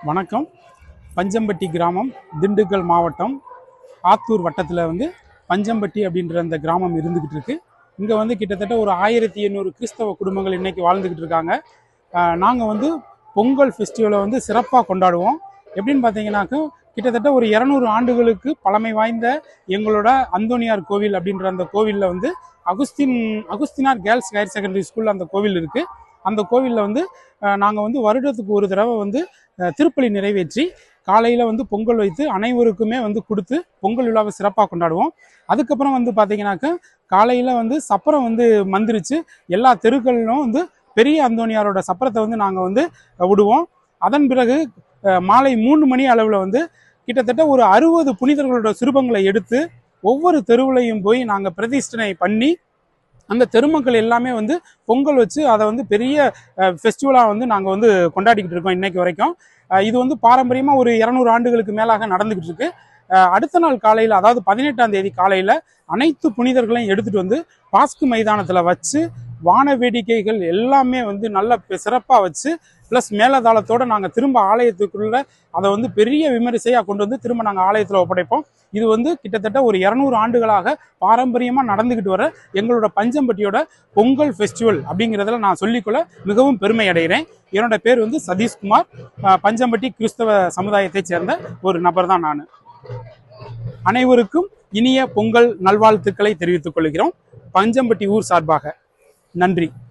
வணக்கம். பஞ்சம்பட்டி கிராமம், திண்டுக்கல் மாவட்டம், ஆத்தூர் வட்டத்தில் பஞ்சம்பட்டி அப்படின்ற அந்த கிராமம் இருந்துக்கிட்டு இருக்கு. இங்கே கிட்டத்தட்ட ஒரு 1800 கிறிஸ்தவ குடும்பங்கள் இன்னைக்கு வாழ்ந்துக்கிட்டு இருக்காங்க. நாங்கள் பொங்கல் ஃபெஸ்டிவலை சிறப்பாக கொண்டாடுவோம். எப்படின்னு பார்த்தீங்கன்னாக்க கிட்டத்தட்ட ஒரு 200 ஆண்டுகளுக்கு பழமை வாய்ந்த எங்களோட அந்தோனியார் கோவில் அப்படின்ற அந்த கோவிலில் அகுஸ்தினார் கேர்ள்ஸ் ஹையர் செகண்டரி ஸ்கூல் அந்த கோவில் இருக்குது. அந்த கோவிலில் நாங்கள் வருடத்துக்கு ஒரு தடவை திருப்பலி நிறைவேற்றி காலையில் பொங்கல் வைத்து அனைவருக்குமே கொடுத்து பொங்கல் விழாவை சிறப்பாக கொண்டாடுவோம். அதுக்கப்புறம் பார்த்தீங்கன்னாக்க காலையில் சப்பரம் மந்திரிச்சு எல்லா தெருக்களிலும் பெரிய அந்தோனியாரோட சப்பரத்தை நாங்கள் விடுவோம். அதன் பிறகு மாலை 3 மணி அளவில் கிட்டத்தட்ட ஒரு 60 புனிதர்களோட சிறுபங்களை எடுத்து ஒவ்வொரு தெருவுலையும் போய் நாங்கள் பிரதிஷ்டனை பண்ணி அந்த தெருமக்கள் எல்லாமே பொங்கல் வச்சு அதை பெரிய ஃபெஸ்டிவலாக நாங்கள் கொண்டாடிக்கிட்டு இருக்கோம் இன்னைக்கு வரைக்கும். இது பாரம்பரியமாக ஒரு 200 ஆண்டுகளுக்கு மேலாக நடந்துக்கிட்டு இருக்கு. அடுத்த நாள் காலையில், அதாவது 18ஆம் தேதி காலையில் அனைத்து புனிதர்களையும் எடுத்துகிட்டு பாஸ்கு மைதானத்தில் வச்சு வான வேடிக்கைகள் எல்லாமே நல்ல சிறப்பாக வச்சு ப்ளஸ் மேலதாளத்தோடு நாங்கள் திரும்ப ஆலயத்துக்குள்ள அதை பெரிய விமரிசையாக கொண்டு திரும்ப நாங்கள் ஆலயத்தில் ஒப்படைப்போம். இது கிட்டத்தட்ட ஒரு 200 ஆண்டுகளாக பாரம்பரியமாக நடந்துக்கிட்டு வர எங்களோட பஞ்சம்பட்டியோட பொங்கல் ஃபெஸ்டிவல் அப்படிங்கிறதுல நான் சொல்லிக்கொள்ள மிகவும் பெருமை அடைகிறேன். என்னோட பேர் சதீஷ்குமார். பஞ்சம்பட்டி கிறிஸ்தவ சமுதாயத்தை சேர்ந்த ஒரு நபர் தான் நான். அனைவருக்கும் இனிய பொங்கல் நல்வாழ்த்துக்களை தெரிவித்துக் கொள்கிறோம் பஞ்சம்பட்டி ஊர் சார்பாக. நன்றி.